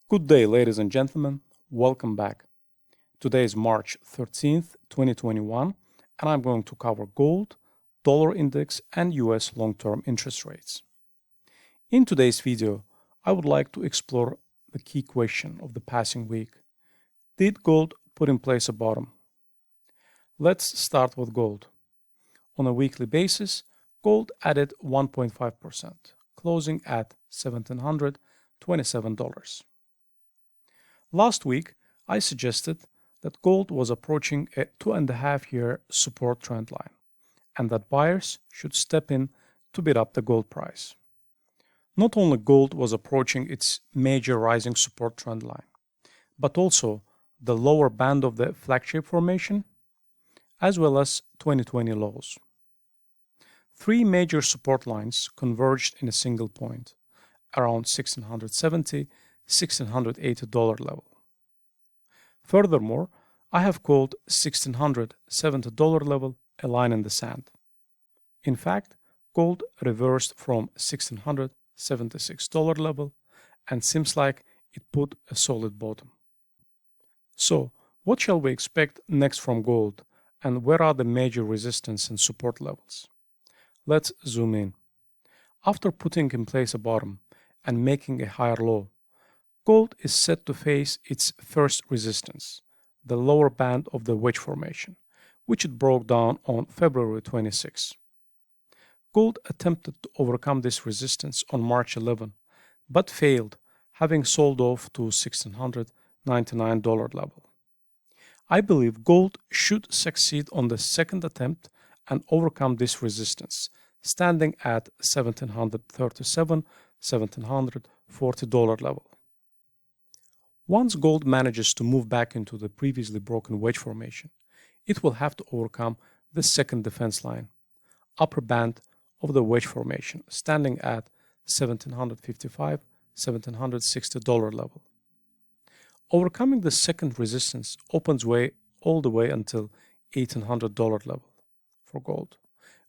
Good day, ladies and gentlemen. Welcome back. Today is March 13th, 2021, and I'm going to cover gold, dollar index, and US long-term interest rates. In today's video, I would like to explore the key question of the passing week. Did gold put in place a bottom? Let's start with gold. On a weekly basis, gold added 1.5%, closing at $1,727. Last week, I suggested that gold was approaching a 2.5-year support trend line and that buyers should step in to bid up the gold price. Not only gold was approaching its major rising support trend line, but also the lower band of the flagship formation, as well as 2020 lows. Three major support lines converged in a single point, around $1,670, $1,680 level. Furthermore, I have called $1,670 level a line in the sand. In fact, gold reversed from $1,676 level and seems like it put a solid bottom. So, what shall we expect next from gold, and where are the major resistance and support levels? Let's zoom in. After putting in place a bottom and making a higher low, gold is set to face its first resistance, the lower band of the wedge formation, which it broke down on February 26. Gold attempted to overcome this resistance on March 11, but failed, having sold off to $1,699 level. I believe gold should succeed on the second attempt and overcome this resistance, standing at $1,737, $1,740 level. Once gold manages to move back into the previously broken wedge formation, it will have to overcome the second defense line, upper band of the wedge formation, standing at $1,755, $1,760 level. Overcoming the second resistance opens way all the way until $1,800 level for gold,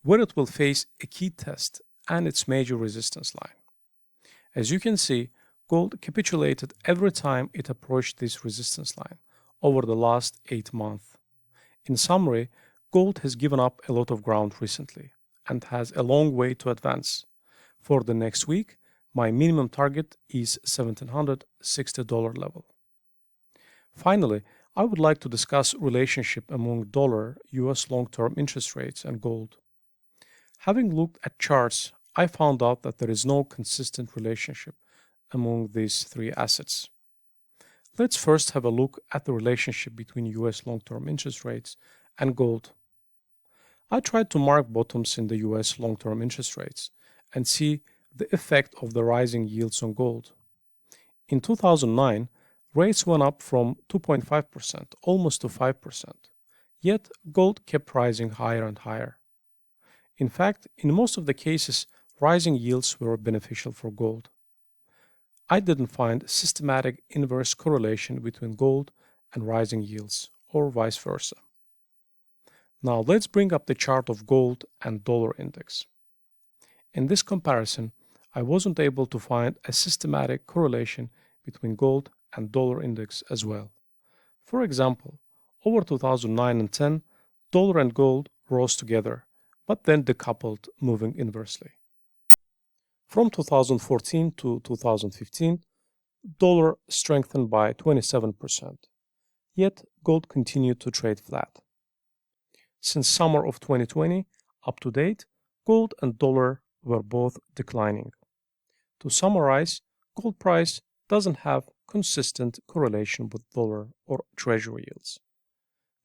where it will face a key test and its major resistance line. As you can see, gold capitulated every time it approached this resistance line over the last 8 months. In summary, gold has given up a lot of ground recently and has a long way to advance. For the next week, my minimum target is $1,760 level. Finally, I would like to discuss relationship among dollar, US long-term interest rates, and gold. Having looked at charts, I found out that there is no consistent relationship among these three assets. Let's first have a look at the relationship between US long-term interest rates and gold. I tried to mark bottoms in the US long-term interest rates and see the effect of the rising yields on gold. In 2009, rates went up from 2.5% almost to 5%, yet gold kept rising higher and higher. In fact, in most of the cases, rising yields were beneficial for gold. I didn't find systematic inverse correlation between gold and rising yields, or vice versa. Now let's bring up the chart of gold and dollar index. In this comparison, I wasn't able to find a systematic correlation between gold and dollar index as well. For example, over 2009 and 10, dollar and gold rose together, but then decoupled, moving inversely. From 2014 to 2015, dollar strengthened by 27%, yet gold continued to trade flat. Since summer of 2020, up to date, gold and dollar were both declining. To summarize, gold price doesn't have consistent correlation with dollar or treasury yields.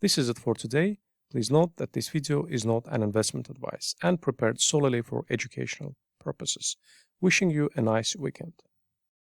This is it for today. Please note that this video is not an investment advice and prepared solely for educational purposes. Wishing you a nice weekend.